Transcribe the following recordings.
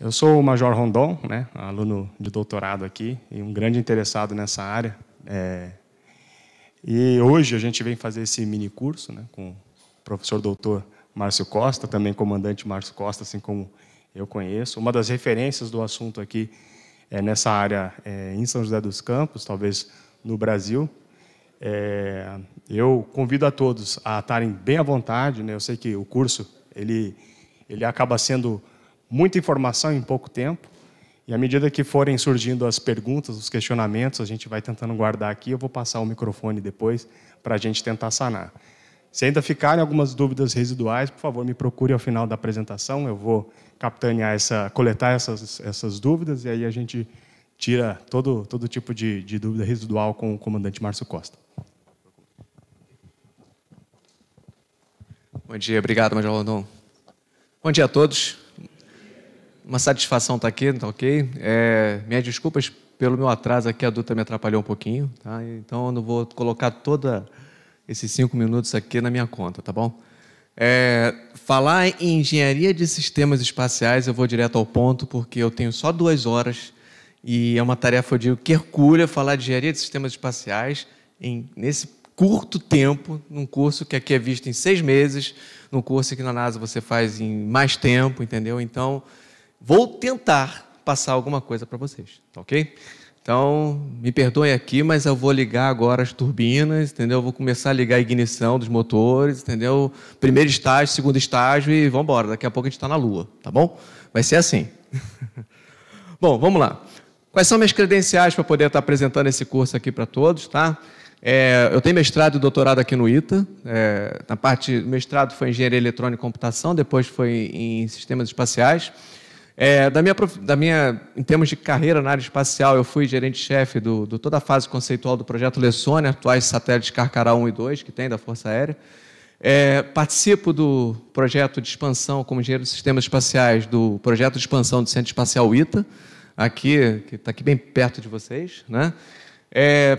Eu sou o Major Rondon, né, aluno de doutorado aqui e um grande interessado nessa área. E hoje a gente vem fazer esse mini curso, né, com o professor doutor Márcio Costa, também comandante Márcio Costa, assim como eu conheço. Uma das referências do assunto aqui nessa área em São José dos Campos, talvez no Brasil. Eu convido a todos a estarem bem à vontade, né? Eu sei que o curso ele acaba sendo muita informação em pouco tempo, e à medida que forem surgindo as perguntas, os questionamentos, a gente vai tentando guardar aqui. Eu vou passar o microfone depois para a gente tentar sanar. Se ainda ficarem algumas dúvidas residuais, por favor, me procure ao final da apresentação. Eu vou capitanear coletar essas dúvidas, e aí a gente tira todo tipo de dúvida residual com o comandante Márcio Costa. Bom dia, obrigado, Major Rondon. Bom dia a todos. Uma satisfação estar aqui, tá ok? Minhas desculpas pelo meu atraso aqui, a Dutra me atrapalhou um pouquinho, tá? Então eu não vou colocar todos esses 5 minutos aqui na minha conta, tá bom? Falar em engenharia de sistemas espaciais, eu vou direto ao ponto, porque eu tenho só 2 horas e é uma tarefa, eu digo, que hercúlea falar de engenharia de sistemas espaciais nesse curto tempo, num curso que aqui é visto em 6 meses, num curso que na NASA você faz em mais tempo, entendeu? Então, vou tentar passar alguma coisa para vocês, tá ok? Então, me perdoem aqui, mas eu vou ligar agora as turbinas, entendeu? Eu vou começar a ligar a ignição dos motores, entendeu? Primeiro estágio, segundo estágio e vamos embora. Daqui a pouco a gente está na Lua, tá bom? Vai ser assim. Bom, vamos lá. Quais são minhas credenciais para poder estar apresentando esse curso aqui para todos, tá? Eu tenho mestrado e doutorado aqui no ITA. Na parte do mestrado foi em Engenharia Eletrônica e Computação, depois foi em Sistemas Espaciais. Em termos de carreira na área espacial, eu fui gerente-chefe de toda a fase conceitual do projeto Lessônia, atuais satélites Carcará 1 e 2, que tem da Força Aérea. Participo do projeto de expansão como engenheiro de sistemas espaciais do projeto de expansão do Centro Espacial ITA, que está aqui bem perto de vocês, né?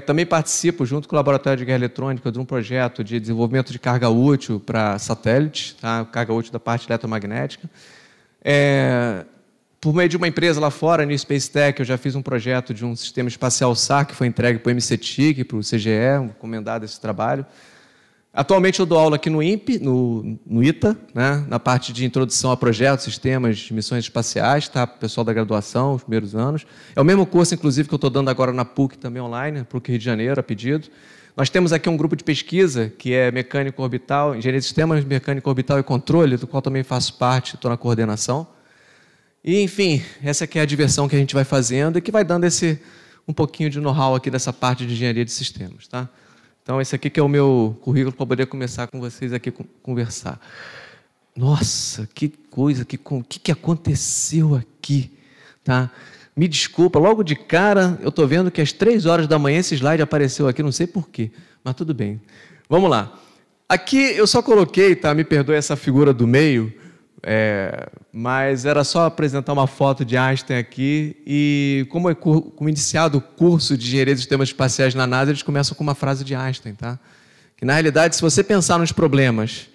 Também participo, junto com o Laboratório de Guerra Eletrônica, de um projeto de desenvolvimento de carga útil para satélites, tá? Carga útil da parte eletromagnética. Por meio de uma empresa lá fora, a New Space Tech, eu já fiz um projeto de um sistema espacial SAR, que foi entregue para o MCTIC, para o CGE, encomendado esse trabalho. Atualmente eu dou aula aqui no INPE, no ITA, né? Na parte de introdução a projetos, sistemas de missões espaciais, tá? Pessoal da graduação, os primeiros anos. É o mesmo curso, inclusive, que eu estou dando agora na PUC, também online, PUC Rio de Janeiro, a pedido. Nós temos aqui um grupo de pesquisa, que é mecânico orbital, engenharia de sistemas, mecânico orbital e controle, do qual também faço parte, estou na coordenação. E, enfim, essa aqui é a diversão que a gente vai fazendo e que vai dando um pouquinho de know-how aqui dessa parte de engenharia de sistemas, tá? Então, esse aqui que é o meu currículo para poder começar com vocês aqui conversar. Nossa, que coisa, o que aconteceu aqui, tá? Me desculpa, logo de cara, eu estou vendo que às 3 horas da manhã esse slide apareceu aqui, não sei porquê, mas tudo bem. Vamos lá. Aqui eu só coloquei, tá? Me perdoe essa figura do meio, mas era só apresentar uma foto de Einstein aqui, e como iniciado o curso de engenharia de sistemas espaciais na NASA, eles começam com uma frase de Einstein, tá? Que na realidade, se você pensar nos problemas,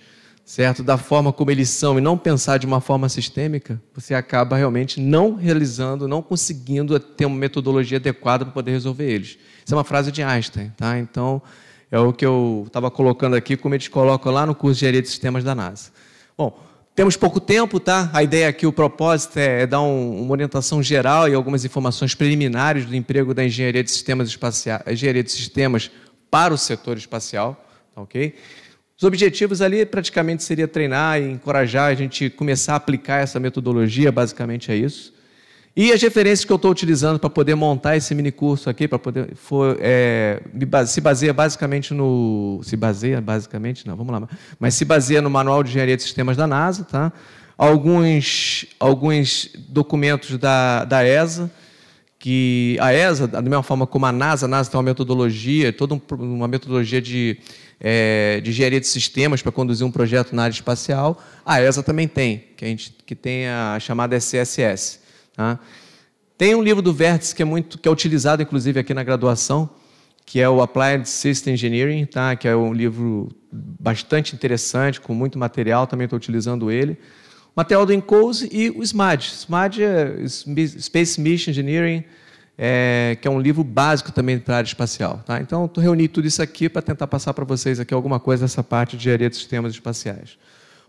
certo, da forma como eles são e não pensar de uma forma sistêmica, você acaba realmente não realizando, não conseguindo ter uma metodologia adequada para poder resolver eles. Isso é uma frase de Einstein, tá? Então, é o que eu estava colocando aqui, como eles colocam lá no curso de engenharia de sistemas da NASA. Bom, temos pouco tempo, tá? A ideia aqui, o propósito é dar uma orientação geral e algumas informações preliminares do emprego da engenharia de sistemas espaciais, engenharia de sistemas para o setor espacial, tá, ok? Os objetivos ali praticamente seria treinar e encorajar a gente começar a aplicar essa metodologia, basicamente é isso. E as referências que eu estou utilizando para poder montar esse mini curso aqui, para poder se baseia basicamente no Manual de Engenharia de Sistemas da NASA, tá? Alguns documentos da ESA, que a ESA, da mesma forma como a NASA tem uma metodologia, toda uma metodologia de engenharia de sistemas para conduzir um projeto na área espacial. A ESA também tem, que tem a chamada SSS. Tá? Tem um livro do Vértice que é utilizado, inclusive, aqui na graduação, que é o Applied System Engineering, tá? Que é um livro bastante interessante, com muito material, também estou utilizando ele. material do INCOSE e o SMAD. SMAD é Space Mission Engineering, que é um livro básico também para a área espacial. Tá? Então, eu reuni tudo isso aqui para tentar passar para vocês aqui alguma coisa dessa parte de engenharia de sistemas espaciais.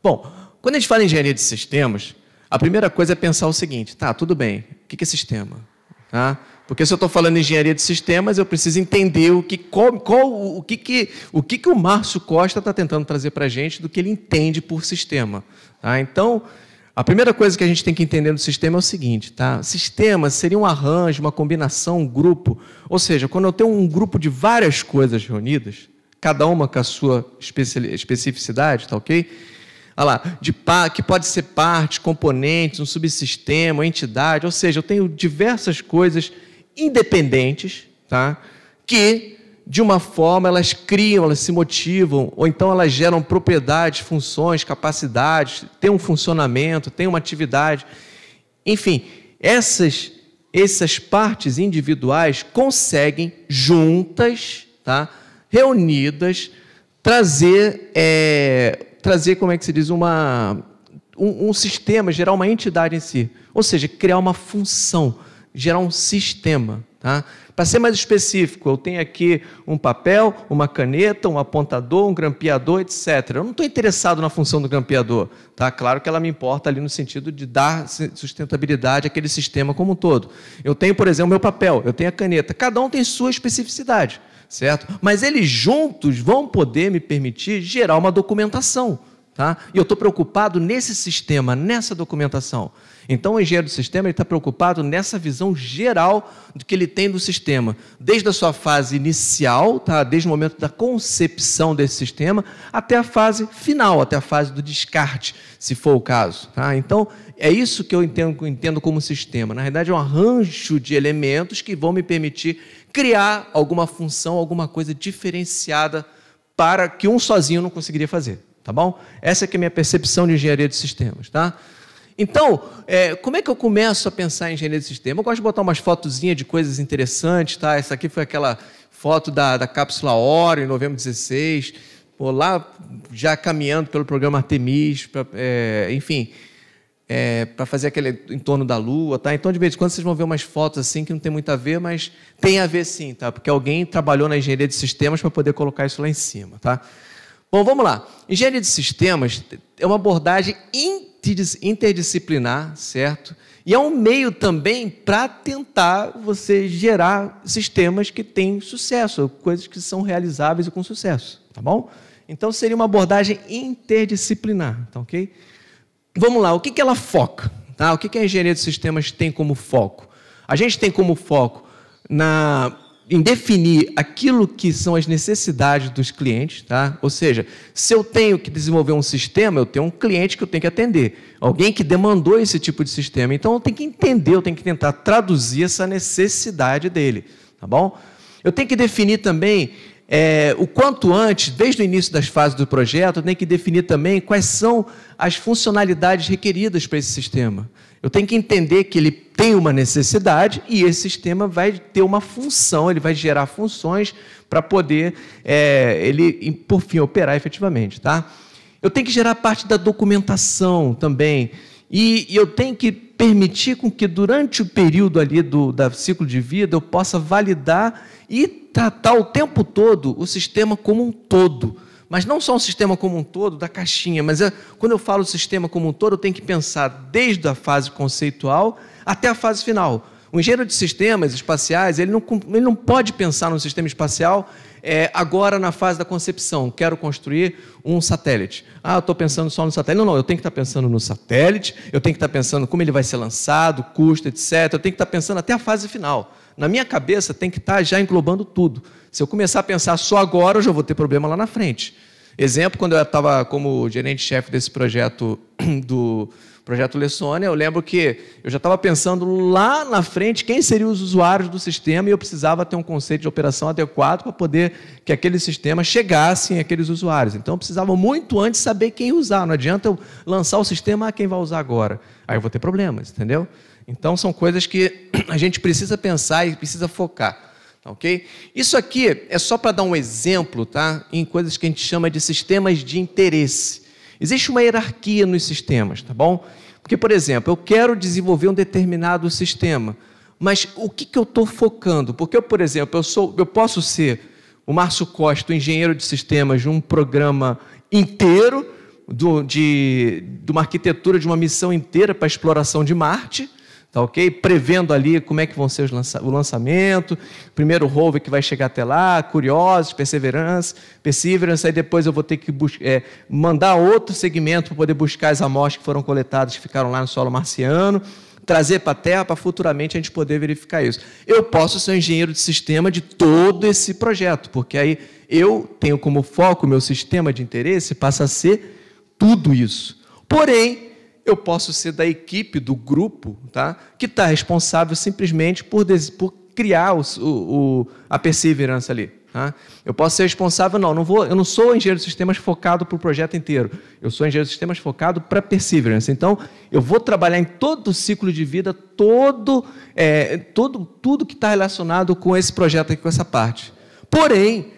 Bom, quando a gente fala em engenharia de sistemas, a primeira coisa é pensar o seguinte, tá, tudo bem, o que é sistema? Tá? Porque se eu estou falando em engenharia de sistemas, eu preciso entender o que o Márcio Costa está tentando trazer para a gente do que ele entende por sistema. Tá? Então, a primeira coisa que a gente tem que entender do sistema é o seguinte, tá? Sistema seria um arranjo, uma combinação, um grupo. Ou seja, quando eu tenho um grupo de várias coisas reunidas, cada uma com a sua especificidade, tá ok? Olha lá, que pode ser parte, componentes, um subsistema, uma entidade. Ou seja, eu tenho diversas coisas independentes, tá? Que, de uma forma, elas criam, elas se motivam, ou então elas geram propriedades, funções, capacidades, têm um funcionamento, têm uma atividade. Enfim, essas partes individuais conseguem, juntas, tá? Reunidas, trazer, como é que se diz, um sistema, gerar uma entidade em si. Ou seja, criar uma função, gerar um sistema. Tá? Para ser mais específico, eu tenho aqui um papel, uma caneta, um apontador, um grampeador, etc. Eu não estou interessado na função do grampeador. Tá? Claro que ela me importa ali no sentido de dar sustentabilidade àquele sistema como um todo. Eu tenho, por exemplo, meu papel, eu tenho a caneta. Cada um tem sua especificidade, certo? Mas eles juntos vão poder me permitir gerar uma documentação. Tá? E eu estou preocupado nesse sistema, nessa documentação. Então, o engenheiro do sistema está preocupado nessa visão geral do que ele tem do sistema, desde a sua fase inicial, tá? Desde o momento da concepção desse sistema, até a fase final, até a fase do descarte, se for o caso. Tá? Então, é isso que eu entendo como sistema. Na realidade, é um arranjo de elementos que vão me permitir criar alguma função, alguma coisa diferenciada para que um sozinho não conseguiria fazer. Tá bom? Essa que é a minha percepção de engenharia de sistemas. Tá? Então, como é que eu começo a pensar em engenharia de sistema? Eu gosto de botar umas fotozinhas de coisas interessantes. Tá? Essa aqui foi aquela foto da cápsula Orion, em novembro de 16, lá já caminhando pelo programa Artemis, enfim, para fazer aquele em torno da Lua. Tá? Então, de vez em quando, vocês vão ver umas fotos assim que não tem muito a ver, mas tem a ver sim, tá? Porque alguém trabalhou na engenharia de sistemas para poder colocar isso lá em cima. Tá? Bom, vamos lá. Engenharia de sistemas é uma abordagem interdisciplinar, certo? E é um meio também para tentar você gerar sistemas que têm sucesso, coisas que são realizáveis e com sucesso, tá bom? Então, seria uma abordagem interdisciplinar, tá ok? Vamos lá, o que ela foca? Tá? O que a engenharia de sistemas tem como foco? A gente tem como foco em definir aquilo que são as necessidades dos clientes, tá? Ou seja, se eu tenho que desenvolver um sistema, eu tenho um cliente que eu tenho que atender, alguém que demandou esse tipo de sistema. Então, eu tenho que entender, eu tenho que tentar traduzir essa necessidade dele, tá bom? Eu tenho que definir também, o quanto antes, desde o início das fases do projeto, eu tenho que definir também quais são as funcionalidades requeridas para esse sistema. Eu tenho que entender que ele tem uma necessidade e esse sistema vai ter uma função, ele vai gerar funções para poder, ele, por fim, operar efetivamente. Tá? Eu tenho que gerar parte da documentação também e eu tenho que permitir com que, durante o período ali do ciclo de vida, eu possa validar e tratar o tempo todo o sistema como um todo. Mas não só um sistema como um todo, da caixinha, mas quando eu falo sistema como um todo, eu tenho que pensar desde a fase conceitual até a fase final. O engenheiro de sistemas espaciais, ele não pode pensar no sistema espacial agora na fase da concepção. Quero construir um satélite. Eu estou pensando só no satélite. Não, eu tenho que estar pensando no satélite, eu tenho que estar pensando como ele vai ser lançado, custo, etc. Eu tenho que estar pensando até a fase final. Na minha cabeça tem que estar já englobando tudo. Se eu começar a pensar só agora, eu já vou ter problema lá na frente. Exemplo, quando eu estava como gerente-chefe desse projeto, do projeto Lessônia, eu lembro que eu já estava pensando lá na frente quem seriam os usuários do sistema e eu precisava ter um conceito de operação adequado para poder que aquele sistema chegasse àqueles usuários. Então, eu precisava muito antes saber quem usar. Não adianta eu lançar o sistema, quem vai usar agora. Aí eu vou ter problemas, entendeu? Então, são coisas que a gente precisa pensar e precisa focar. Okay? Isso aqui é só para dar um exemplo, tá? Em coisas que a gente chama de sistemas de interesse. Existe uma hierarquia nos sistemas, tá bom? Porque, por exemplo, eu quero desenvolver um determinado sistema, mas o que eu estou focando? Porque, por exemplo, eu posso ser o Márcio Costa, o engenheiro de sistemas de um programa inteiro, de uma arquitetura de uma missão inteira para a exploração de Marte, tá ok? Prevendo ali como é que vão ser o lançamento, primeiro rover que vai chegar até lá, Curiosity, Perseverance, aí depois eu vou ter que mandar outro segmento para poder buscar as amostras que foram coletadas, que ficaram lá no solo marciano, trazer para a Terra para futuramente a gente poder verificar isso. Eu posso ser um engenheiro de sistema de todo esse projeto, porque aí eu tenho como foco, o meu sistema de interesse passa a ser tudo isso. Porém, eu posso ser da equipe, do grupo, tá? Que está responsável simplesmente por criar a Perseverance ali. Tá? Eu posso ser responsável, eu não sou engenheiro de sistemas focado para o projeto inteiro. Eu sou engenheiro de sistemas focado para a Perseverance. Então, eu vou trabalhar em todo o ciclo de vida, tudo que está relacionado com esse projeto aqui, com essa parte. Porém,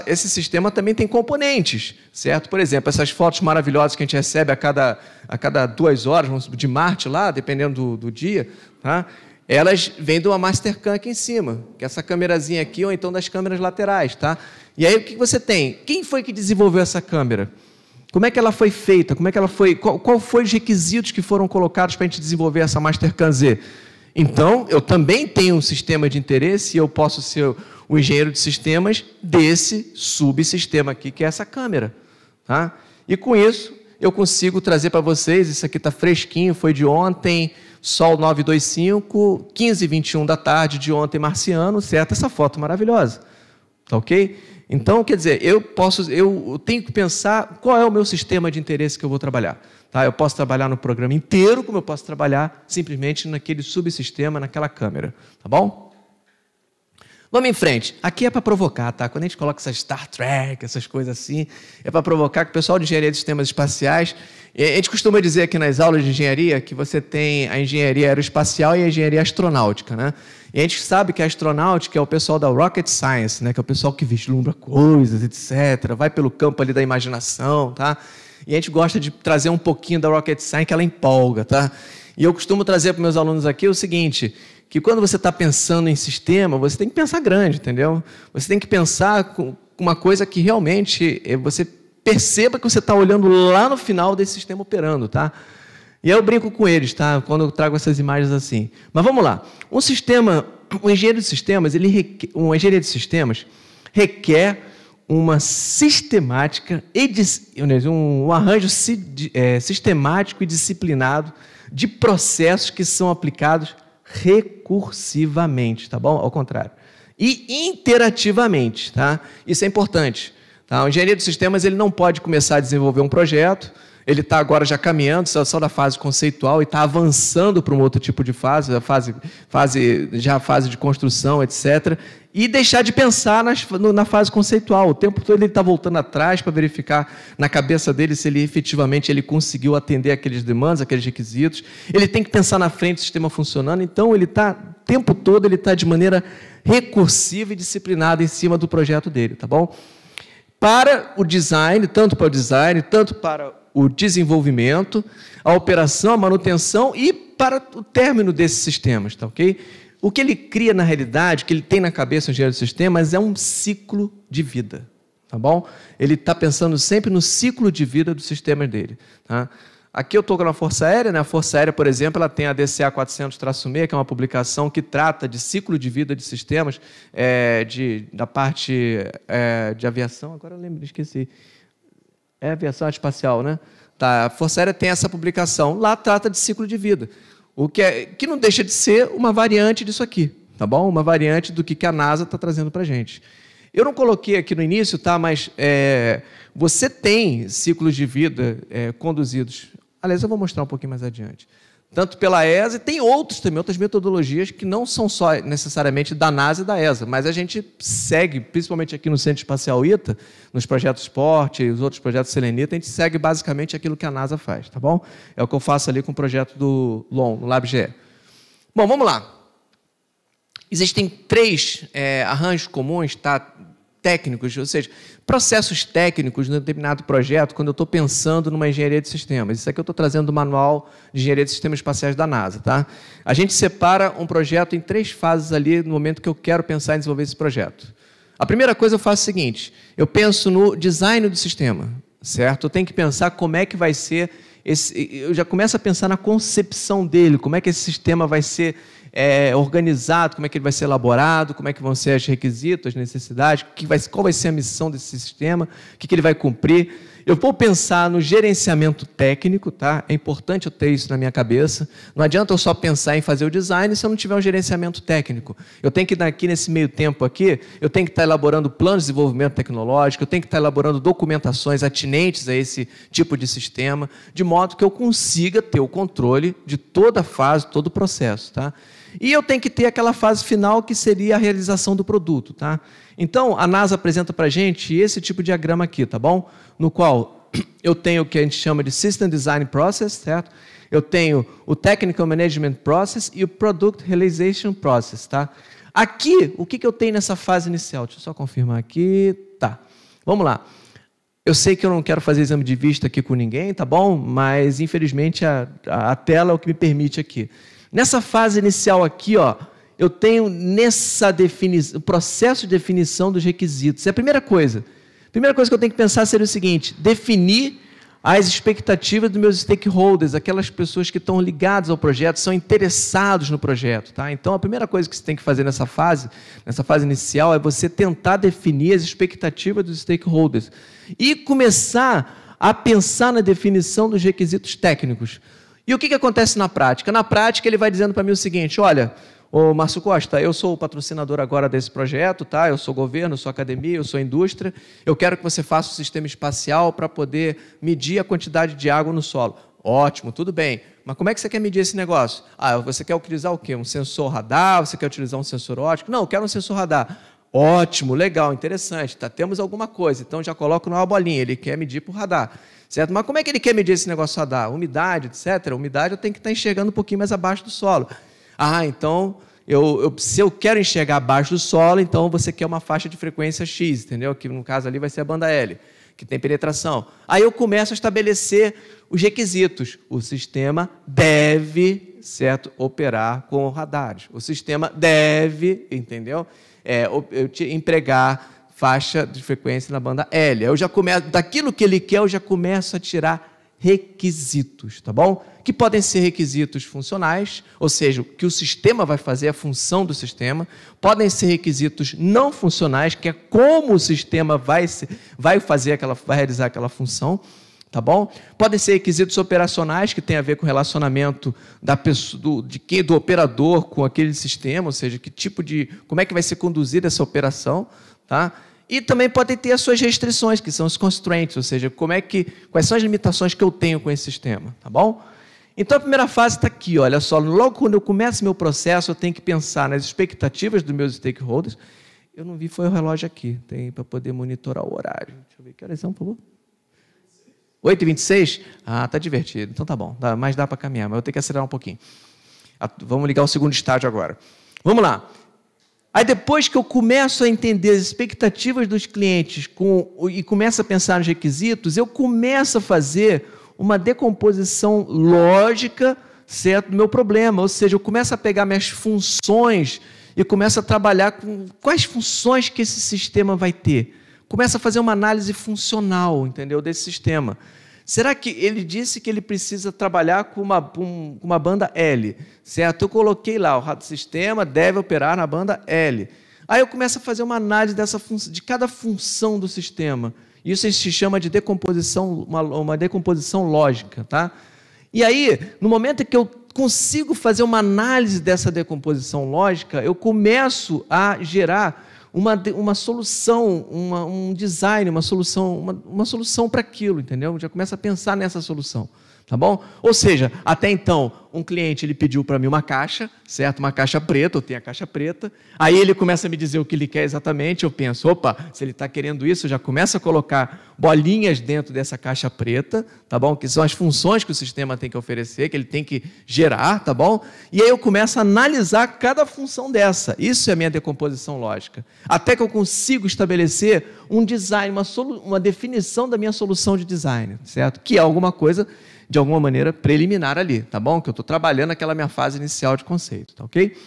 esse sistema também tem componentes, certo? Por exemplo, essas fotos maravilhosas que a gente recebe a cada 2 horas de Marte lá, dependendo do dia, tá? Elas vêm de uma Mastercam aqui em cima, que é essa câmerazinha aqui, ou então das câmeras laterais, tá? E aí o que você tem? Quem foi que desenvolveu essa câmera? Como é que ela foi feita? Qual foi os requisitos que foram colocados para a gente desenvolver essa Mastercam Z? Então, eu também tenho um sistema de interesse e eu posso ser o engenheiro de sistemas desse subsistema aqui, que é essa câmera. Tá? E com isso, eu consigo trazer para vocês, isso aqui está fresquinho, foi de ontem, Sol 925, 15h21 da tarde de ontem, marciano, certo? Essa foto maravilhosa. Tá ok? Então, quer dizer, eu tenho que pensar qual é o meu sistema de interesse que eu vou trabalhar. Tá? Eu posso trabalhar no programa inteiro, como eu posso trabalhar simplesmente naquele subsistema, naquela câmera. Tá bom? Vamos em frente. Aqui é para provocar, tá? Quando a gente coloca essas Star Trek, essas coisas assim, é para provocar que o pessoal de engenharia de sistemas espaciais... A gente costuma dizer aqui nas aulas de engenharia que você tem a engenharia aeroespacial e a engenharia astronáutica, né? E a gente sabe que a astronáutica é o pessoal da Rocket Science, né? Que é o pessoal que vislumbra coisas, etc. Vai pelo campo ali da imaginação, tá? E a gente gosta de trazer um pouquinho da Rocket Science, que ela empolga, tá? E eu costumo trazer para meus alunos aqui o seguinte, que quando você está pensando em sistema, você tem que pensar grande, entendeu? Você tem que pensar com uma coisa que realmente você perceba que você está olhando lá no final desse sistema operando, tá? E aí eu brinco com eles, tá? Quando eu trago essas imagens assim. Mas vamos lá. Um engenheiro de sistemas, um engenheiro de sistemas requer uma sistemática, um arranjo sistemático e disciplinado de processos que são aplicados recursivamente, tá bom? Ao contrário. E interativamente, tá? Isso é importante. Tá? O engenheiro de sistemas ele não pode começar a desenvolver um projeto, ele está agora já caminhando, só da fase conceitual, e está avançando para um outro tipo de fase, a fase de construção, etc., e deixar de pensar na fase conceitual. O tempo todo ele está voltando atrás para verificar na cabeça dele se ele efetivamente conseguiu atender aqueles demandas, aqueles requisitos. Ele tem que pensar na frente do sistema funcionando, então ele está, o tempo todo, ele está de maneira recursiva e disciplinada em cima do projeto dele, tá bom? Para o design, tanto para o desenvolvimento, a operação, a manutenção e para o término desses sistemas, tá ok? O que ele cria na realidade, o que ele tem na cabeça, o engenheiro de sistemas, é um ciclo de vida, tá bom? Ele está pensando sempre no ciclo de vida dos sistemas dele, tá? Aqui eu estou na Força Aérea, né? A Força Aérea, por exemplo, ela tem a DCA 400-6, que é uma publicação que trata de ciclo de vida de sistemas da parte de aviação. Agora eu esqueci. É aviação espacial, né? Tá, a Força Aérea tem essa publicação. Lá trata de ciclo de vida, o que não deixa de ser uma variante disso aqui, tá bom? Uma variante do que a NASA está trazendo para a gente. Eu não coloquei aqui no início, tá? Mas você tem ciclos de vida conduzidos. Aliás, eu vou mostrar um pouquinho mais adiante. Tanto pela ESA, e tem outras metodologias que não são só necessariamente da NASA e da ESA, mas a gente segue, principalmente aqui no Centro Espacial ITA, nos projetos SPORT e os outros projetos Selenita, a gente segue basicamente aquilo que a NASA faz, tá bom? É o que eu faço ali com o projeto do LON, no LabGE. Bom, vamos lá. Existem 3 arranjos comuns, tá? técnicos, ou seja, processos técnicos num determinado projeto, quando eu estou pensando numa engenharia de sistemas. Isso aqui eu estou trazendo do Manual de Engenharia de Sistemas Espaciais da NASA. Tá? A gente separa um projeto em 3 fases ali no momento que eu quero pensar em desenvolver esse projeto. A primeira coisa eu faço o seguinte, eu penso no design do sistema, certo? Eu tenho que pensar como é que vai ser, eu já começo a pensar na concepção dele, como é que esse sistema vai ser organizado, como é que ele vai ser elaborado, como é que vão ser os requisitos, as necessidades, qual vai ser a missão desse sistema, o que ele vai cumprir. Eu vou pensar no gerenciamento técnico, tá? É importante eu ter isso na minha cabeça. Não adianta eu só pensar em fazer o design se eu não tiver um gerenciamento técnico. Eu tenho que, aqui nesse meio tempo aqui, eu tenho que estar elaborando planos de desenvolvimento tecnológico, eu tenho que estar elaborando documentações atinentes a esse tipo de sistema, de modo que eu consiga ter o controle de toda a fase, todo o processo, tá? E eu tenho que ter aquela fase final que seria a realização do produto, tá? Então, a NASA apresenta para a gente esse tipo de diagrama aqui, tá bom? No qual eu tenho o que a gente chama de System Design Process, certo? Eu tenho o Technical Management Process e o Product Realization Process, tá? Aqui, o que eu tenho nessa fase inicial? Deixa eu só confirmar aqui. Tá, vamos lá. Eu sei que eu não quero fazer exame de vista aqui com ninguém, tá bom? Mas, infelizmente, a tela é o que me permite aqui. Nessa fase inicial aqui, ó, eu tenho o processo de definição dos requisitos. É a primeira coisa. A primeira coisa que eu tenho que pensar seria o seguinte, definir as expectativas dos meus stakeholders, aquelas pessoas que estão ligadas ao projeto, são interessados no projeto. Tá? Então, a primeira coisa que você tem que fazer nessa fase inicial, é você tentar definir as expectativas dos stakeholders e começar a pensar na definição dos requisitos técnicos. E o que acontece na prática? Na prática, ele vai dizendo para mim o seguinte, olha, ô Márcio Costa, eu sou o patrocinador agora desse projeto, tá? Eu sou governo, eu sou academia, eu sou indústria, eu quero que você faça um sistema espacial para poder medir a quantidade de água no solo. Ótimo, tudo bem, mas como é que você quer medir esse negócio? Ah, você quer utilizar o quê? Um sensor radar? Você quer utilizar um sensor óptico? Não, eu quero um sensor radar. Ótimo, legal, interessante, tá? Temos alguma coisa, então já coloco numa bolinha, ele quer medir por radar. Certo? Mas como é que ele quer medir esse negócio radar? Umidade, etc. Umidade eu tenho que estar enxergando um pouquinho mais abaixo do solo. Ah, então, se eu quero enxergar abaixo do solo, então você quer uma faixa de frequência X, entendeu? Que no caso ali vai ser a banda L, que tem penetração. Aí eu começo a estabelecer os requisitos. O sistema deve, certo, operar com radares. O sistema deve, entendeu? Empregar faixa de frequência na banda L. Eu já começo, daquilo que ele quer, eu já começo a tirar requisitos, tá bom? Que podem ser requisitos funcionais, ou seja, o que o sistema vai fazer, a função do sistema. Podem ser requisitos não funcionais, que é como o sistema vai realizar aquela função, tá bom? Podem ser requisitos operacionais, que tem a ver com o relacionamento do operador com aquele sistema, ou seja, como é que vai ser conduzida essa operação, tá? E também podem ter as suas restrições, que são os constraints, ou seja, quais são as limitações que eu tenho com esse sistema, tá bom? Então, a primeira fase está aqui, olha só, logo quando eu começo meu processo, eu tenho que pensar nas expectativas dos meus stakeholders. Eu não vi, foi o relógio aqui, tem para poder monitorar o horário. Deixa eu ver, que horas são, por favor? 8h26? Ah, tá divertido, então tá bom, mas dá para caminhar, mas eu tenho que acelerar um pouquinho. Vamos ligar o segundo estágio agora. Vamos lá. Aí, depois que eu começo a entender as expectativas dos clientes e começo a pensar nos requisitos, eu começo a fazer uma decomposição lógica, certo, do meu problema. Ou seja, eu começo a pegar minhas funções e começo a trabalhar com quais funções que esse sistema vai ter. Começo a fazer uma análise funcional, entendeu, desse sistema. Será que ele disse que ele precisa trabalhar com uma banda L, certo? Eu coloquei lá, o sistema deve operar na banda L. Aí eu começo a fazer uma análise de cada função do sistema. Isso se chama de decomposição, uma decomposição lógica, tá? E aí, no momento em que eu consigo fazer uma análise dessa decomposição lógica, eu começo a gerar uma solução, um design, uma solução para aquilo, entendeu? Já começa a pensar nessa solução. Tá bom? Ou seja, até então, um cliente ele pediu para mim uma caixa, certo? Uma caixa preta, eu tenho a caixa preta. Aí ele começa a me dizer o que ele quer exatamente. Eu penso, opa, se ele está querendo isso, eu já começo a colocar bolinhas dentro dessa caixa preta, tá bom? Que são as funções que o sistema tem que oferecer, que ele tem que gerar, tá bom? E aí eu começo a analisar cada função dessa. Isso é a minha decomposição lógica. Até que eu consigo estabelecer um design, uma definição da minha solução de design, certo? Que é alguma coisa de alguma maneira preliminar ali, tá bom? Que eu estou trabalhando aquela minha fase inicial de conceito, tá ok?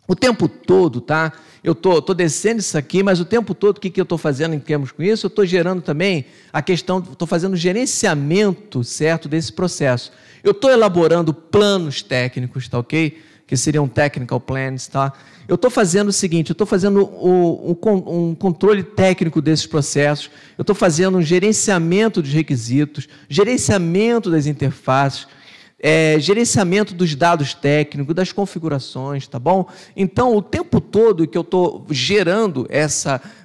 O tempo todo, tá? Eu estou descendo isso aqui, mas o tempo todo, o que eu estou fazendo em termos com isso? Eu estou gerando também a questão, estou fazendo gerenciamento, certo, desse processo. Eu estou elaborando planos técnicos, tá ok? Que seriam technical plans, tá? Eu estou fazendo o seguinte, eu estou fazendo um controle técnico desses processos, eu estou fazendo um gerenciamento dos requisitos, gerenciamento das interfaces, gerenciamento dos dados técnicos, das configurações, tá bom? Então, o tempo todo que eu estou gerando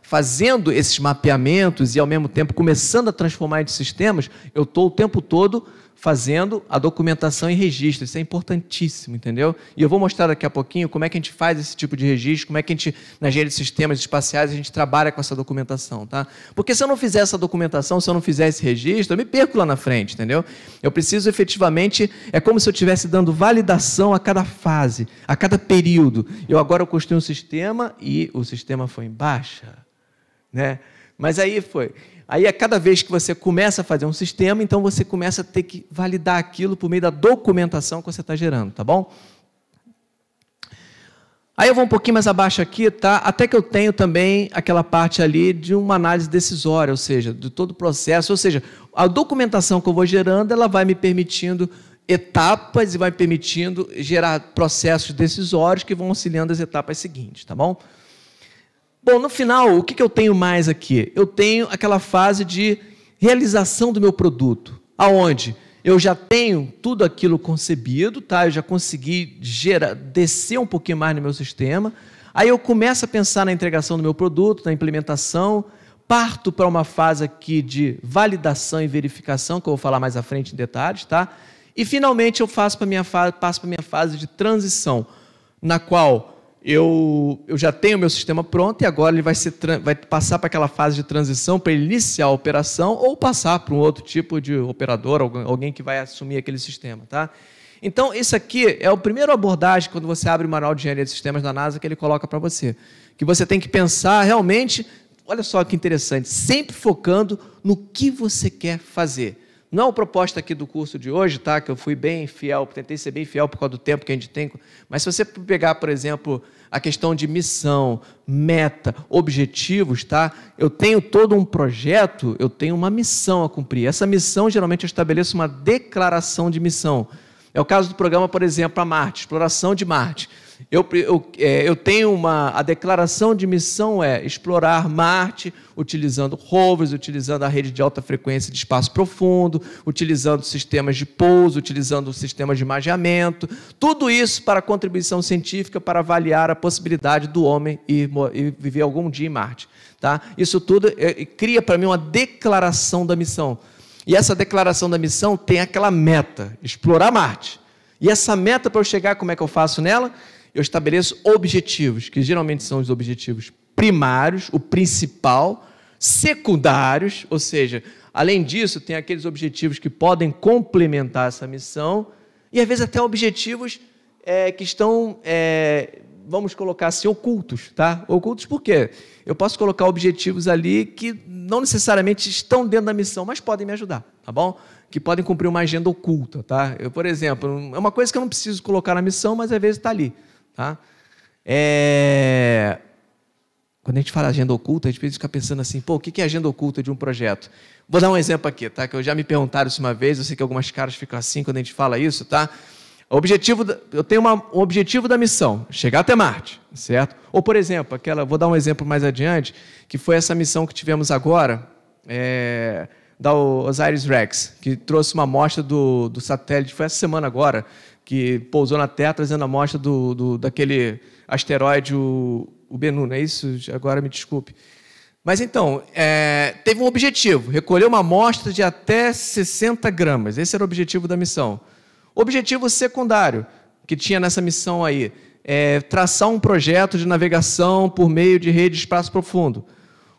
fazendo esses mapeamentos e, ao mesmo tempo, começando a transformar em sistemas, eu estou o tempo todo fazendo a documentação e registro. Isso é importantíssimo, entendeu? E eu vou mostrar daqui a pouquinho como é que a gente faz esse tipo de registro, como é que a gente, na engenharia de sistemas espaciais, a gente trabalha com essa documentação, tá? Porque se eu não fizer essa documentação, se eu não fizer esse registro, eu me perco lá na frente, entendeu? Eu preciso efetivamente, é como se eu estivesse dando validação a cada fase, a cada período. Eu construí um sistema e o sistema foi em baixa, né? Mas aí foi... Aí, a cada vez que você começa a fazer um sistema, então você começa a ter que validar aquilo por meio da documentação que você está gerando, tá bom? Aí eu vou um pouquinho mais abaixo aqui, tá? Até que eu tenho também aquela parte ali de uma análise decisória, ou seja, de todo o processo, ou seja, a documentação que eu vou gerando, ela vai me permitindo etapas e vai permitindo gerar processos decisórios que vão auxiliando as etapas seguintes, tá bom? Bom, no final, o que eu tenho mais aqui? Eu tenho aquela fase de realização do meu produto, aonde eu já tenho tudo aquilo concebido, tá? Eu já consegui descer um pouquinho mais no meu sistema, aí eu começo a pensar na integração do meu produto, na implementação, parto para uma fase aqui de validação e verificação, que eu vou falar mais à frente em detalhes, tá? E, finalmente, eu passo para a minha fase de transição, na qual... Eu já tenho o meu sistema pronto e agora ele vai passar para aquela fase de transição para ele iniciar a operação ou passar para um outro tipo de operador, alguém que vai assumir aquele sistema, tá? Então, isso aqui é a primeira abordagem quando você abre o manual de engenharia de sistemas da NASA que ele coloca para você. Que você tem que pensar realmente, olha só que interessante, sempre focando no que você quer fazer. Não é uma proposta aqui do curso de hoje, tá? Que eu fui bem fiel, tentei ser bem fiel por causa do tempo que a gente tem. Mas se você pegar, por exemplo, a questão de missão, meta, objetivos, tá? Eu tenho todo um projeto, eu tenho uma missão a cumprir. Essa missão, geralmente, eu estabeleço uma declaração de missão. É o caso do programa, por exemplo, a Marte, exploração de Marte. Eu tenho a declaração de missão é explorar Marte utilizando rovers, utilizando a rede de alta frequência de espaço profundo, utilizando sistemas de pouso, utilizando sistemas de imageamento, tudo isso para contribuição científica, para avaliar a possibilidade do homem ir viver algum dia em Marte. Tá? Isso tudo cria para mim uma declaração da missão. E essa declaração da missão tem aquela meta, explorar Marte. E essa meta, para eu chegar, como é que eu faço nela? Eu estabeleço objetivos, que geralmente são os objetivos primários, o principal, secundários, ou seja, além disso, tem aqueles objetivos que podem complementar essa missão, e às vezes até objetivos que estão, vamos colocar assim, ocultos, tá? Ocultos por quê? Eu posso colocar objetivos ali que não necessariamente estão dentro da missão, mas podem me ajudar, tá bom? Que podem cumprir uma agenda oculta, tá? Por exemplo, é uma coisa que eu não preciso colocar na missão, mas às vezes está ali. Tá? Quando a gente fala agenda oculta, a gente fica pensando assim, o que é agenda oculta de um projeto? Vou dar um exemplo aqui, tá? Que já me perguntaram isso uma vez, eu sei que algumas caras ficam assim quando a gente fala isso, tá? Eu tenho um objetivo da missão, chegar até Marte, certo? Ou, por exemplo, vou dar um exemplo mais adiante, que foi essa missão que tivemos agora, da OSIRIS-REx, que trouxe uma amostra do satélite, foi essa semana agora, que pousou na Terra trazendo a amostra daquele asteroide, o Bennu, não é isso? Agora me desculpe. Mas então, teve um objetivo, recolher uma amostra de até 60 gramas. Esse era o objetivo da missão. O objetivo secundário que tinha nessa missão aí é traçar um projeto de navegação por meio de rede de espaço profundo.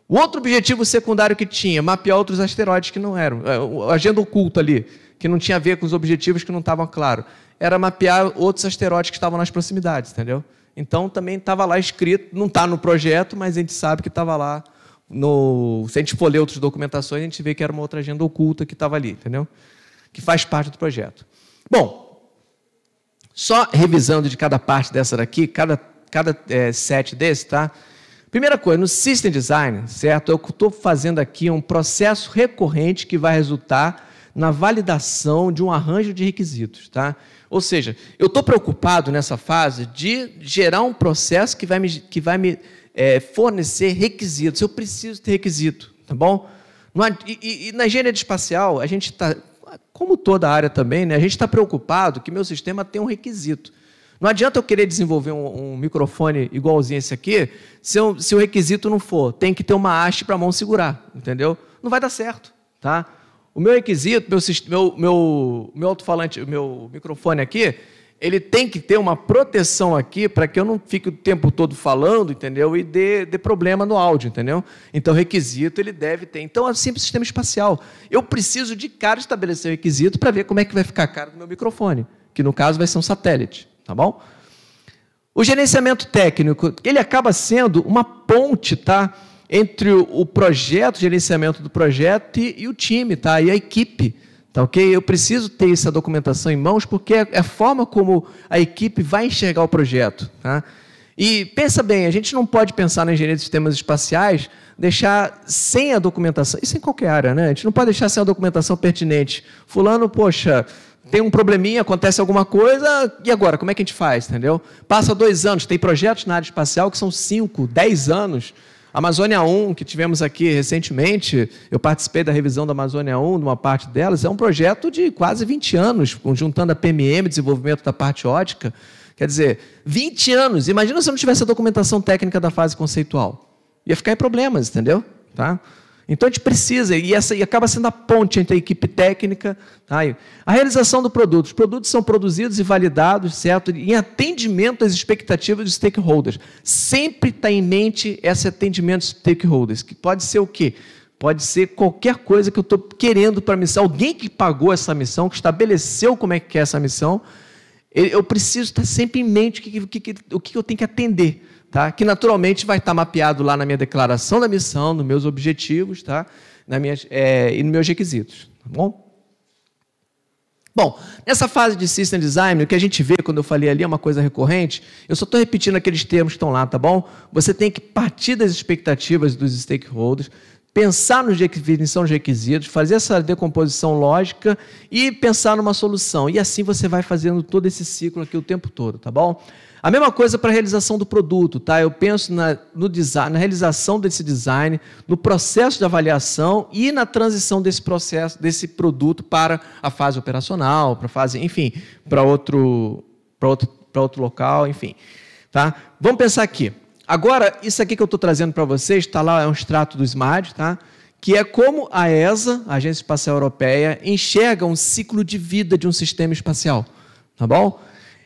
O outro objetivo secundário que tinha, mapear outros asteroides que não eram, a agenda oculta ali, que não tinha a ver com os objetivos que não estavam claros, era mapear outros asteroides que estavam nas proximidades, entendeu? Então, também estava lá escrito, não está no projeto, mas a gente sabe que estava lá. Se a gente for ler outras documentações, a gente vê que era uma outra agenda oculta que estava ali, entendeu? Que faz parte do projeto. Bom, só revisando de cada parte dessa daqui, cada set desse, tá? Primeira coisa, no System Design, certo? Eu estou fazendo aqui um processo recorrente que vai resultar na validação de um arranjo de requisitos, tá? Ou seja, eu estou preocupado nessa fase de gerar um processo que vai me fornecer requisitos. Eu preciso ter requisito, tá bom? E na engenharia espacial, a gente está, como toda a área também, né, a gente está preocupado que meu sistema tenha um requisito. Não adianta eu querer desenvolver um microfone igualzinho esse aqui, se o requisito não for, tem que ter uma haste para a mão segurar, entendeu? Não vai dar certo, tá? O meu requisito, meu alto-falante, o meu microfone aqui, ele tem que ter uma proteção aqui para que eu não fique o tempo todo falando, entendeu? E dê problema no áudio, entendeu? Então, requisito ele deve ter. Então, é sempre sistema espacial. Eu preciso de cara estabelecer o requisito para ver como é que vai ficar a cara do meu microfone, que no caso vai ser um satélite, tá bom? O gerenciamento técnico, ele acaba sendo uma ponte, tá? Entre o projeto, o gerenciamento do projeto e o time, tá? E a equipe. Tá, ok? Eu preciso ter essa documentação em mãos porque é a forma como a equipe vai enxergar o projeto. Tá? E pensa bem, a gente não pode pensar na engenharia de sistemas espaciais, deixar sem a documentação, isso em qualquer área, né? A gente não pode deixar sem a documentação pertinente. Fulano, poxa, tem um probleminha, acontece alguma coisa, e agora? Como é que a gente faz? Entendeu? Passa 2 anos, tem projetos na área espacial que são 5, 10 anos. Amazônia 1, que tivemos aqui recentemente, eu participei da revisão da Amazônia 1, de uma parte delas, é um projeto de quase 20 anos, juntando a PMM, desenvolvimento da parte ótica. Quer dizer, 20 anos. Imagina se eu não tivesse a documentação técnica da fase conceitual. Ia ficar em problemas, entendeu? Tá? Então, a gente precisa, e acaba sendo a ponte entre a equipe técnica. Tá? A realização do produto. Os produtos são produzidos e validados, certo? Em atendimento às expectativas dos stakeholders. Sempre está em mente esse atendimento dos stakeholders, que pode ser o quê? Pode ser qualquer coisa que eu estou querendo para a missão. Alguém que pagou essa missão, que estabeleceu como é que é essa missão, eu preciso estar sempre em mente o que eu tenho que atender. Tá? Que naturalmente vai estar mapeado lá na minha declaração da missão, nos meus objetivos, tá? E nos meus requisitos. Tá bom? Bom, nessa fase de System Design, o que a gente vê quando eu falei ali é uma coisa recorrente, eu só estou repetindo aqueles termos que estão lá, tá bom? Você tem que partir das expectativas dos stakeholders, pensar na definição de requisitos, fazer essa decomposição lógica e pensar numa solução. E assim você vai fazendo todo esse ciclo aqui o tempo todo, tá bom? A mesma coisa para a realização do produto, tá? Eu penso no design, na realização desse design, no processo de avaliação e na transição desse processo, desse produto para a fase operacional, para a fase, enfim, para outro local, enfim. Tá? Vamos pensar aqui. Agora, isso aqui que eu estou trazendo para vocês, está lá, é um extrato do SMAD, tá? Que é como a ESA, a Agência Espacial Europeia, enxerga um ciclo de vida de um sistema espacial. Tá bom?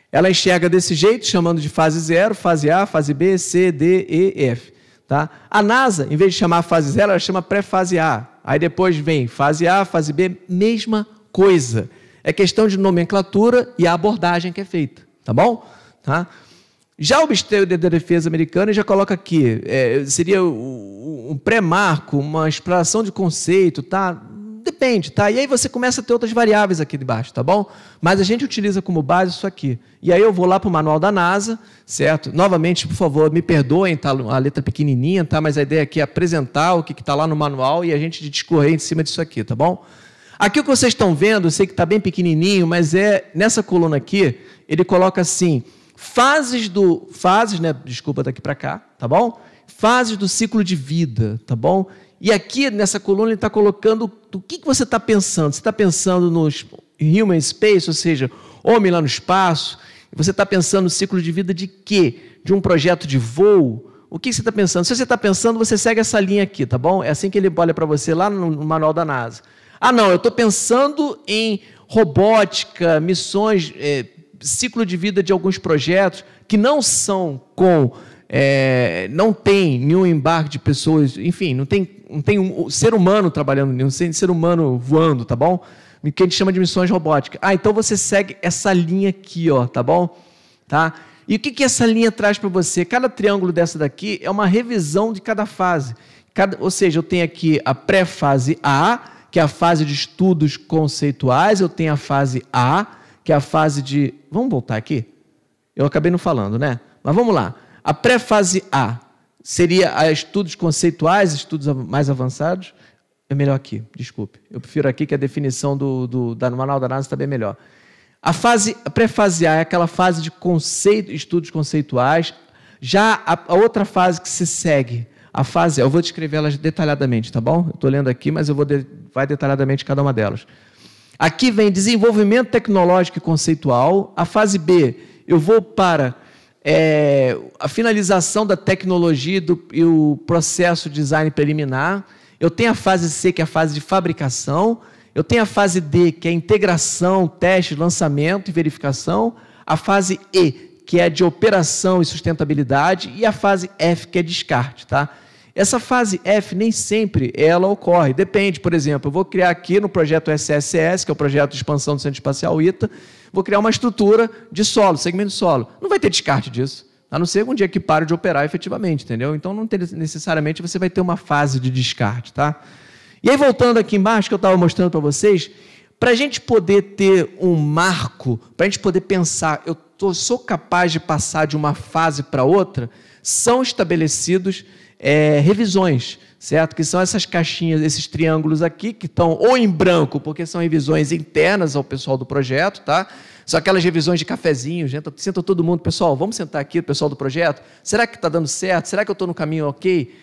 Ela enxerga desse jeito, chamando de fase 0, fase A, fase B, C, D, E, F. Tá? A NASA, em vez de chamar fase 0, ela chama pré-fase A. Aí depois vem fase A, fase B, mesma coisa. É questão de nomenclatura e a abordagem que é feita. Tá bom? Tá? Já o Ministério da Defesa americano já coloca aqui, seria um pré-marco, uma exploração de conceito, tá? Depende, tá? E aí você começa a ter outras variáveis aqui debaixo, tá bom? Mas a gente utiliza como base isso aqui. E aí eu vou lá para o manual da NASA, certo? Novamente, por favor, me perdoem, tá? A letra pequenininha, tá? Mas a ideia aqui é apresentar o que está lá no manual e a gente discorrer em cima disso aqui, tá bom? Aqui o que vocês estão vendo, eu sei que está bem pequenininho, mas nessa coluna aqui, ele coloca assim, fases, né? Desculpa, daqui para cá, tá bom? Fases do ciclo de vida, tá bom? E aqui, nessa coluna, ele está colocando o que você está pensando. Você está pensando no human space, ou seja, homem lá no espaço. Você está pensando no ciclo de vida de quê? De um projeto de voo, o que você está pensando? Se você está pensando, você segue essa linha aqui, tá bom? É assim que ele olha para você lá no manual da NASA. Ah, não, eu estou pensando em robótica, missões, ciclo de vida de alguns projetos que não são com... não tem nenhum embarque de pessoas, enfim, não tem um ser humano trabalhando, nenhum ser humano voando, tá bom? O que a gente chama de missões robóticas. Ah, então você segue essa linha aqui, ó, tá bom? Tá? E o que essa linha traz para você? Cada triângulo dessa daqui é uma revisão de cada fase. Ou seja, eu tenho aqui a pré-fase A, que é a fase de estudos conceituais, eu tenho a fase A, que é a fase de... Vamos voltar aqui? Eu acabei não falando, né? Mas vamos lá. A pré-fase A seria a estudos conceituais, estudos mais avançados. É melhor aqui, desculpe. Eu prefiro aqui que a definição do manual da NASA está bem melhor. A pré-fase A é aquela fase de estudos conceituais. Já a outra fase que se segue, a fase... Eu vou descrever elas detalhadamente, tá bom? Eu estou lendo aqui, mas eu vai detalhadamente cada uma delas. Aqui vem desenvolvimento tecnológico e conceitual. A fase B, eu vou para a finalização da tecnologia e o processo de design preliminar. Eu tenho a fase C, que é a fase de fabricação. Eu tenho a fase D, que é integração, teste, lançamento e verificação. A fase E, que é de operação e sustentabilidade. E a fase F, que é descarte, tá? Essa fase F nem sempre ela ocorre. Depende, por exemplo, eu vou criar aqui no projeto SSS, que é o projeto de expansão do Centro Espacial ITA, vou criar uma estrutura de solo, segmento de solo. Não vai ter descarte disso, a não ser um dia que pare de operar efetivamente, entendeu? Então, não necessariamente você vai ter uma fase de descarte, tá? E aí, voltando aqui embaixo, que eu estava mostrando para vocês, para a gente poder ter um marco, para a gente poder pensar, sou capaz de passar de uma fase para outra, são estabelecidos revisões, certo? Que são essas caixinhas, esses triângulos aqui, que estão ou em branco, porque são revisões internas ao pessoal do projeto, tá? São aquelas revisões de cafezinho, senta todo mundo, pessoal, vamos sentar aqui, o pessoal do projeto, será que está dando certo? Será que eu estou no caminho ok?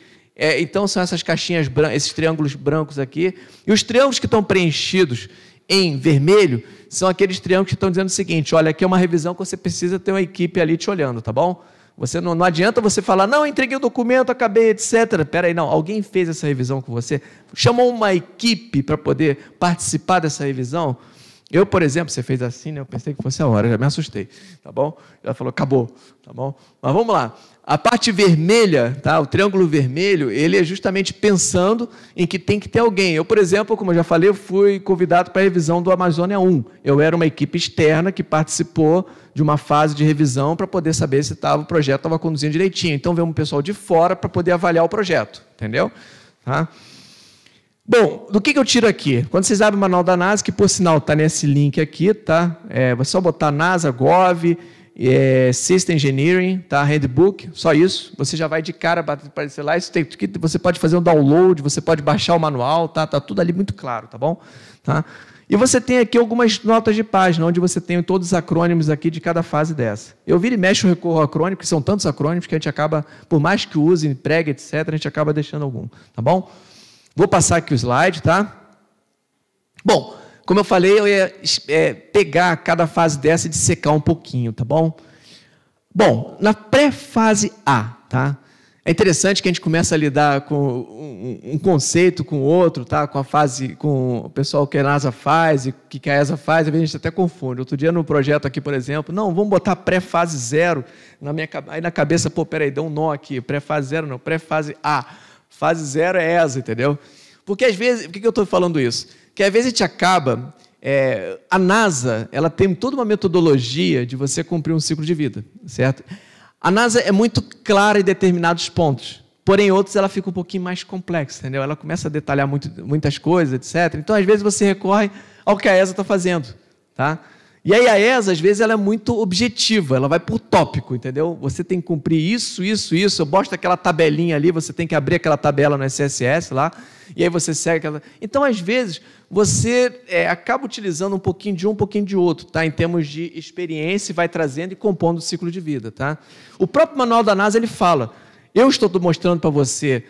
Então, são essas caixinhas, esses triângulos brancos aqui, e os triângulos que estão preenchidos em vermelho, são aqueles triângulos que estão dizendo o seguinte, olha, aqui é uma revisão que você precisa ter uma equipe ali te olhando, tá bom? Você não adianta você falar, não, entreguei o documento, acabei, etc. Espera aí, não, alguém fez essa revisão com você? Chamou uma equipe para poder participar dessa revisão? Eu, por exemplo, você fez assim, né? Eu pensei que fosse a hora, já me assustei, tá bom? Ela falou, acabou, tá bom? Mas vamos lá. A parte vermelha, tá? O triângulo vermelho, ele é justamente pensando em que tem que ter alguém. Eu, por exemplo, como eu já falei, eu fui convidado para a revisão do Amazônia 1. Eu era uma equipe externa que participou de uma fase de revisão para poder saber se o projeto estava conduzindo direitinho. Então, veio um pessoal de fora para poder avaliar o projeto, entendeu? Tá? Bom, do que eu tiro aqui? Quando vocês abrem o manual da NASA, que por sinal está nesse link aqui, tá? Vai só botar NASA, Gov, System Engineering, tá? Handbook, só isso. Você já vai de cara para aparecer lá. Isso tem, você pode fazer um download, você pode baixar o manual, tá? Tá tudo ali muito claro, tá bom? Tá? E você tem aqui algumas notas de página, onde você tem todos os acrônimos aqui de cada fase dessa. Eu viro e mexo, recorro ao acrônimo, que são tantos acrônimos que a gente acaba, por mais que use, pregue, etc., a gente acaba deixando algum, tá bom? Vou passar aqui o slide, tá? Bom, como eu falei, eu ia pegar cada fase dessa e dissecar um pouquinho, tá bom? Bom, na pré-fase A, tá? É interessante que a gente começa a lidar com um conceito com o outro, tá? Com a fase, com o pessoal que a NASA faz e o que a ESA faz, às vezes a gente até confunde. Outro dia no projeto aqui, por exemplo, não, vamos botar pré-fase 0, aí na cabeça, pô, peraí, deu um nó aqui, pré-fase 0 não, pré-fase A. Fase 0 é ESA, entendeu? Porque às vezes, por que eu estou falando isso? Que às vezes a gente acaba, a NASA, ela tem toda uma metodologia de você cumprir um ciclo de vida, certo? A NASA é muito clara em determinados pontos, porém, outros ela fica um pouquinho mais complexa, entendeu? Ela começa a detalhar muitas coisas, etc. Então, às vezes, você recorre ao que a ESA está fazendo, tá? E aí a ESA, às vezes, ela é muito objetiva, ela vai por tópico, entendeu? Você tem que cumprir isso, isso, isso, eu bosto aquela tabelinha ali, você tem que abrir aquela tabela no SSS lá, e aí você segue aquela... Então, às vezes, você acaba utilizando um pouquinho de um pouquinho de outro, tá? Em termos de experiência, vai trazendo e compondo o ciclo de vida, tá? O próprio manual da NASA, ele fala, eu estou mostrando para você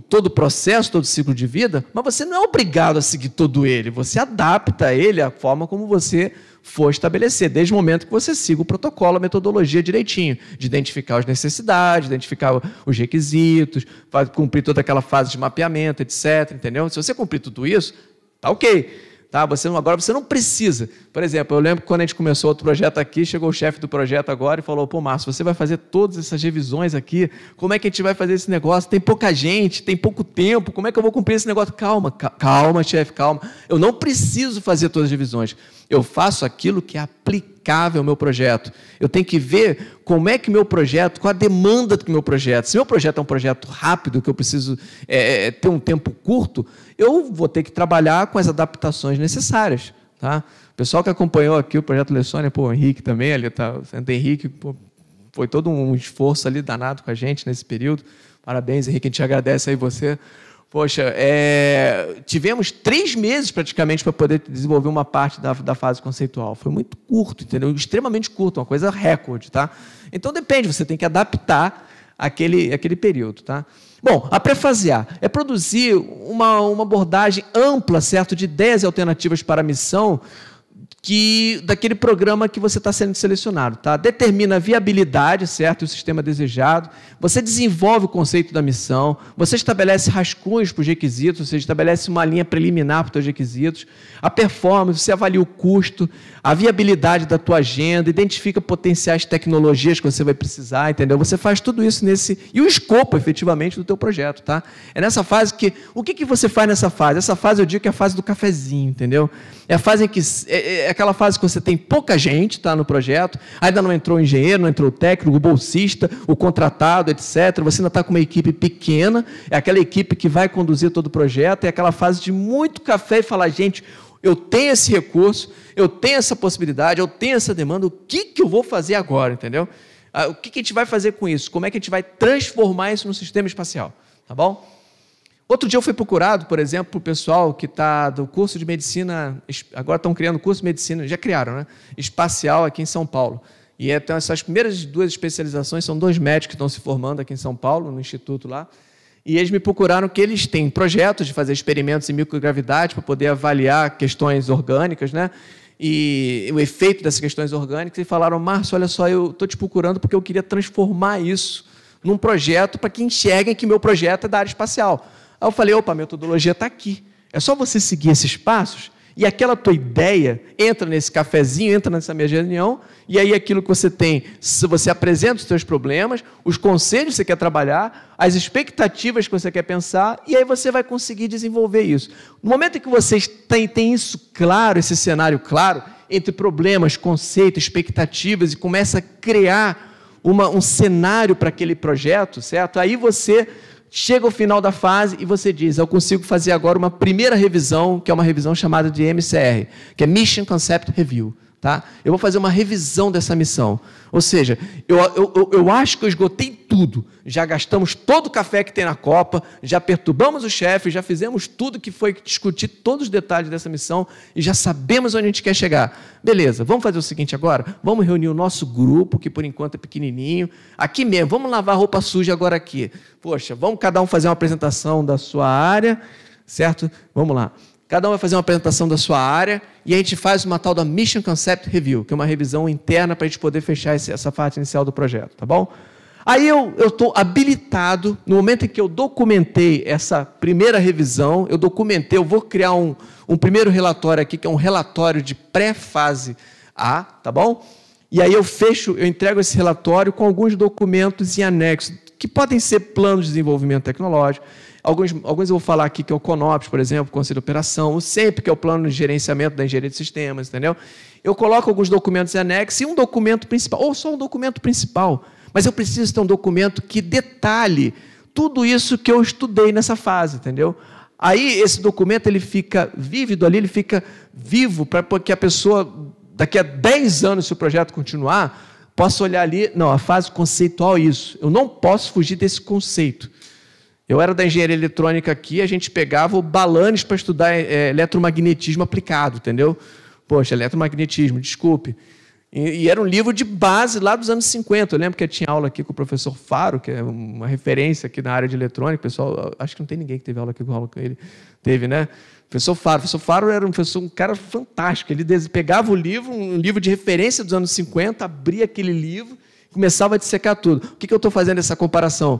todo o processo, todo o ciclo de vida, mas você não é obrigado a seguir todo ele, você adapta ele à forma como você for estabelecer, desde o momento que você siga o protocolo, a metodologia direitinho, de identificar as necessidades, identificar os requisitos, cumprir toda aquela fase de mapeamento, etc. Entendeu? Se você cumprir tudo isso, tá ok. Tá? Agora você não precisa. Por exemplo, eu lembro que quando a gente começou outro projeto aqui, chegou o chefe do projeto agora e falou, pô, Márcio, você vai fazer todas essas revisões aqui, como é que a gente vai fazer esse negócio? Tem pouca gente, tem pouco tempo, como é que eu vou cumprir esse negócio? Calma, chefe, calma. Eu não preciso fazer todas as revisões. Eu faço aquilo que é aplicável ao meu projeto. Eu tenho que ver como é que meu projeto, qual a demanda do meu projeto. Se meu projeto é um projeto rápido, que eu preciso ter um tempo curto, eu vou ter que trabalhar com as adaptações necessárias. Tá? O pessoal que acompanhou aqui o projeto Lessônia, o Henrique também, ali tá, o Santo Henrique, foi todo um esforço ali danado com a gente nesse período. Parabéns, Henrique, a gente agradece aí você. Poxa, tivemos 3 meses praticamente para poder desenvolver uma parte da fase conceitual. Foi muito curto, entendeu? Extremamente curto, uma coisa recorde, tá? Então depende, você tem que adaptar aquele período, tá? Bom, a prefasear é produzir uma abordagem ampla, certo, de ideias e alternativas para a missão daquele programa que você está sendo selecionado. Tá? Determina a viabilidade, certo, e o sistema desejado. Você desenvolve o conceito da missão. Você estabelece rascunhos para os requisitos, você estabelece uma linha preliminar para os teus requisitos. A performance, você avalia o custo, a viabilidade da tua agenda, identifica potenciais tecnologias que você vai precisar, entendeu? Você faz tudo isso e o escopo, efetivamente, do teu projeto. Tá? É nessa fase que... O que você faz nessa fase? Essa fase eu digo que é a fase do cafezinho, entendeu? É a fase em que... É aquela fase que você tem pouca gente, tá, no projeto, ainda não entrou o engenheiro, não entrou o técnico, o bolsista, o contratado, etc. Você ainda está com uma equipe pequena, é aquela equipe que vai conduzir todo o projeto, é aquela fase de muito café e falar, gente, eu tenho esse recurso, eu tenho essa possibilidade, eu tenho essa demanda, o que eu vou fazer agora, entendeu? O que a gente vai fazer com isso? Como é que a gente vai transformar isso no sistema espacial? Tá bom? Outro dia eu fui procurado, por exemplo, para o pessoal que está do curso de medicina, agora estão criando curso de medicina, já criaram, né? Espacial aqui em São Paulo. E então, essas primeiras 2 especializações são 2 médicos que estão se formando aqui em São Paulo, no instituto lá. E eles me procuraram que eles têm projetos de fazer experimentos em microgravidade para poder avaliar questões orgânicas, né? E o efeito dessas questões orgânicas, e falaram, Márcio, olha só, eu estou te procurando porque eu queria transformar isso num projeto para que enxerguem que meu projeto é da área espacial. Aí eu falei, opa, a metodologia está aqui. É só você seguir esses passos e aquela tua ideia entra nesse cafezinho, entra nessa minha reunião, e aí aquilo que você tem, se você apresenta os seus problemas, os conselhos que você quer trabalhar, as expectativas que você quer pensar, e aí você vai conseguir desenvolver isso. No momento em que vocês têm isso claro, esse cenário claro, entre problemas, conceitos, expectativas, e começa a criar um cenário para aquele projeto, certo? Aí você chega ao final da fase e você diz, eu consigo fazer agora uma primeira revisão, que é uma revisão chamada de MCR, que é Mission Concept Review. Tá? Eu vou fazer uma revisão dessa missão. Ou seja, eu acho que eu esgotei tudo. Já gastamos todo o café que tem na Copa, já perturbamos o chefe, já fizemos tudo que foi discutir, todos os detalhes dessa missão, e já sabemos onde a gente quer chegar. Beleza, vamos fazer o seguinte agora? Vamos reunir o nosso grupo, que por enquanto é pequenininho, aqui mesmo, vamos lavar roupa suja agora aqui. Poxa, vamos cada um fazer uma apresentação da sua área, certo? Vamos lá. Cada um vai fazer uma apresentação da sua área e a gente faz uma tal da Mission Concept Review, que é uma revisão interna para a gente poder fechar essa parte inicial do projeto, tá bom? Aí eu estou habilitado, no momento em que eu documentei essa primeira revisão, eu vou criar um primeiro relatório aqui, que é um relatório de pré-fase A, tá bom? E aí eu entrego esse relatório com alguns documentos em anexo, que podem ser planos de desenvolvimento tecnológico. Alguns eu vou falar aqui, que é o CONOPS, por exemplo, Conselho de Operação, o SEMP, que é o Plano de Gerenciamento da Engenharia de Sistemas, entendeu? Eu coloco alguns documentos em anexo e um documento principal, ou só um documento principal, mas eu preciso ter um documento que detalhe tudo isso que eu estudei nessa fase, entendeu? Aí esse documento ele fica vívido ali, ele fica vivo para que a pessoa, daqui a 10 anos, se o projeto continuar, possa olhar ali, não, a fase conceitual é isso, eu não posso fugir desse conceito. Eu era da engenharia eletrônica aqui, a gente pegava o Balanes para estudar eletromagnetismo aplicado, entendeu? Poxa, eletromagnetismo, desculpe. E era um livro de base lá dos anos 50. Eu lembro que eu tinha aula aqui com o professor Faro, que é uma referência aqui na área de eletrônica. Pessoal, acho que não tem ninguém que teve aula aqui com ele. Teve, né? Professor Faro era um cara fantástico. Ele pegava o livro, um livro de referência dos anos 50, abria aquele livro, começava a dissecar tudo. O que eu estou fazendo essa comparação?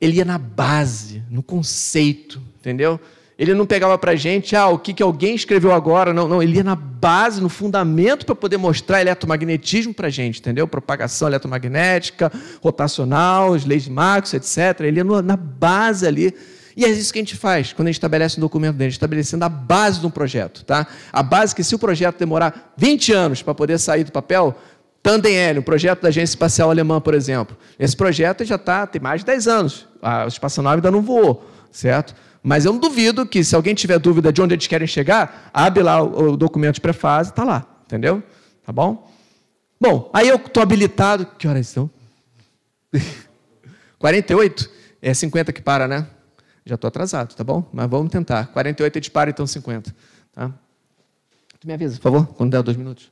Ele ia na base, no conceito, entendeu? Ele não pegava para a gente, o que alguém escreveu agora. Não, ele ia na base, no fundamento, para poder mostrar eletromagnetismo para a gente, entendeu? Propagação eletromagnética, rotacional, as leis de Maxwell, etc. Ele ia na base ali. E é isso que a gente faz quando a gente estabelece um documento dele, estabelecendo a base de um projeto. Tá? A base que, se o projeto demorar 20 anos para poder sair do papel, Tandem-L, um projeto da Agência Espacial Alemã, por exemplo. Esse projeto já tem mais de 10 anos. A espaçonave ainda não voou, certo? Mas eu não duvido que, se alguém tiver dúvida de onde eles querem chegar, abre lá o documento de pré-fase, está lá, entendeu? Tá bom? Bom, aí eu estou habilitado. Que horas são? 48? É 50 que para, né? Já estou atrasado, tá bom? Mas vamos tentar. 48 a gente para, então 50. Tá? Tu me avisa, por favor, quando der 2 minutos.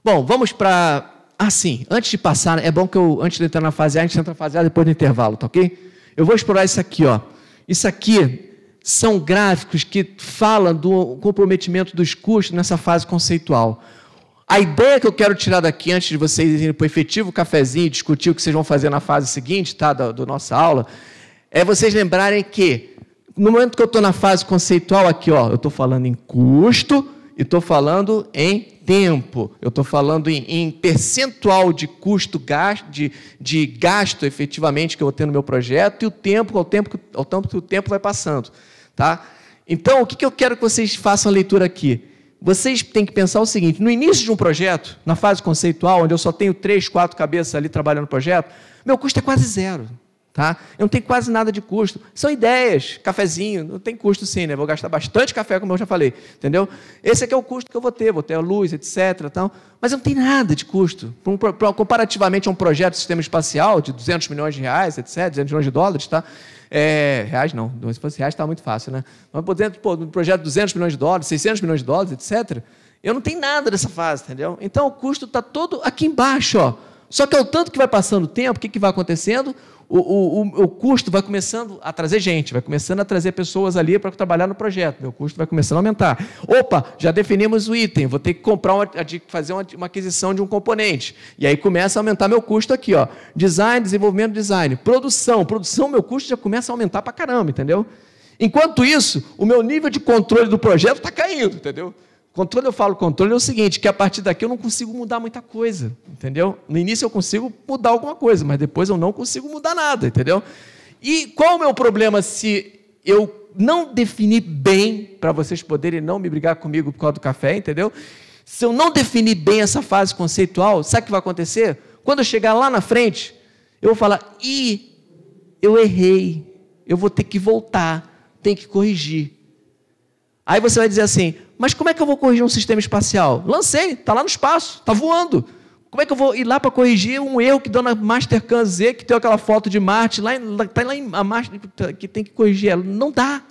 Bom, vamos para... sim, antes de passar, é bom que antes de entrar na fase A, a gente entra na fase A depois do intervalo, tá ok? Eu vou explorar isso aqui, ó. Isso aqui são gráficos que falam do comprometimento dos custos nessa fase conceitual. A ideia que eu quero tirar daqui, antes de vocês irem para o efetivo cafezinho e discutir o que vocês vão fazer na fase seguinte, tá, da nossa aula, é vocês lembrarem que, no momento que eu estou na fase conceitual aqui, ó, eu estou falando em custo e estou falando em tempo. Eu estou falando em percentual de custo, de gasto efetivamente que eu vou ter no meu projeto, e o tempo, ao tempo que o tempo vai passando. Tá? Então, o que eu quero que vocês façam a leitura aqui? Vocês têm que pensar o seguinte: no início de um projeto, na fase conceitual, onde eu só tenho 3, 4 cabeças ali trabalhando no projeto, meu custo é quase zero. Tá? Eu não tenho quase nada de custo. São ideias, cafezinho, não tem custo sim, né? Vou gastar bastante café, como eu já falei, entendeu? Esse aqui é o custo que eu vou ter a luz, etc. Tal, mas eu não tem nada de custo. Comparativamente a um projeto de sistema espacial de 200 milhões de reais, etc., 200 milhões de dólares, tá? Reais não, se fosse reais estava muito fácil, né? Mas, por exemplo, um projeto de 200 milhões de dólares, 600 milhões de dólares, etc., eu não tenho nada dessa fase, entendeu? Então, o custo está todo aqui embaixo, ó. Só que ao tanto que vai passando o tempo, o que vai acontecendo? O custo vai começando a trazer gente, vai começando a trazer pessoas ali para trabalhar no projeto. Meu custo vai começando a aumentar. Opa, já definimos o item, vou ter que fazer uma aquisição de um componente. E aí começa a aumentar meu custo aqui, ó. Design, desenvolvimento, design. Produção, meu custo já começa a aumentar para caramba, entendeu? Enquanto isso, o meu nível de controle do projeto está caindo, entendeu? Controle, eu falo controle, é o seguinte, que a partir daqui eu não consigo mudar muita coisa, entendeu? No início eu consigo mudar alguma coisa, mas depois eu não consigo mudar nada, entendeu? E qual é o meu problema se eu não definir bem, para vocês poderem não me brigar comigo por causa do café, entendeu? Se eu não definir bem essa fase conceitual, sabe o que vai acontecer? Quando eu chegar lá na frente, eu vou falar, eu errei, eu vou ter que voltar, tem que corrigir. Aí você vai dizer assim, mas como é que eu vou corrigir um sistema espacial? Lancei, está lá no espaço, está voando. Como é que eu vou ir lá para corrigir um erro que deu na Mastercam Z, que tem aquela foto de Marte, está lá em a Marte, que tem que corrigir ela? Não dá,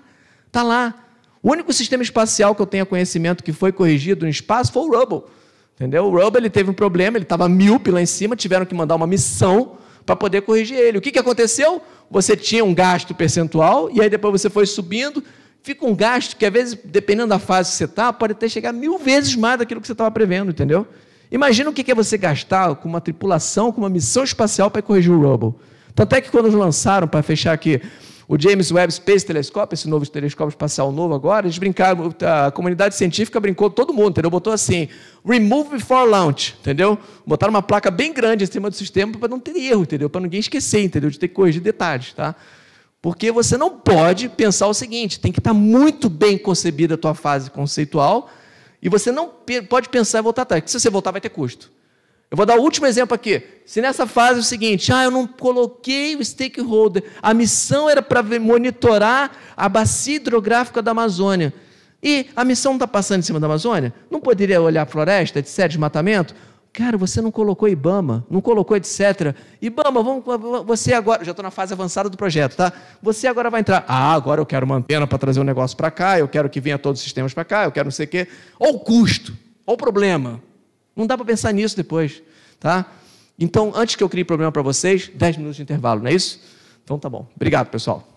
está lá. O único sistema espacial que eu tenho conhecimento que foi corrigido no espaço foi o Hubble. Entendeu? O Hubble ele teve um problema, ele estava míope lá em cima, tiveram que mandar uma missão para poder corrigir ele. O que aconteceu? Você tinha um gasto percentual, e aí depois você foi subindo, fica um gasto que, às vezes, dependendo da fase que você está, pode até chegar 1000 vezes mais daquilo que você estava prevendo, entendeu? Imagina o que é você gastar com uma tripulação, com uma missão espacial para corrigir o Hubble. Tanto é que quando lançaram, para fechar aqui, o James Webb Space Telescope, esse novo telescópio espacial novo agora, eles brincaram, a comunidade científica brincou todo mundo, entendeu? Botou assim, remove before launch, entendeu? Botaram uma placa bem grande em cima do sistema para não ter erro, entendeu? Para ninguém esquecer, entendeu? De ter que corrigir detalhes, tá? Porque você não pode pensar o seguinte, tem que estar muito bem concebida a tua fase conceitual, e você não pode pensar em voltar atrás, porque se você voltar vai ter custo. Eu vou dar o último exemplo aqui. Se nessa fase é o seguinte, eu não coloquei o stakeholder, a missão era para monitorar a bacia hidrográfica da Amazônia, e a missão não está passando em cima da Amazônia? Não poderia olhar a floresta, etc., desmatamento? Cara, você não colocou IBAMA, não colocou etc. IBAMA, você agora... Já estou na fase avançada do projeto, tá? Você agora vai entrar... agora eu quero uma antena para trazer um negócio para cá, eu quero que venha todos os sistemas para cá, eu quero não sei o quê. Olha o custo, olha o problema. Não dá para pensar nisso depois, tá? Então, antes que eu crie problema para vocês, 10 minutos de intervalo, não é isso? Então, tá bom. Obrigado, pessoal.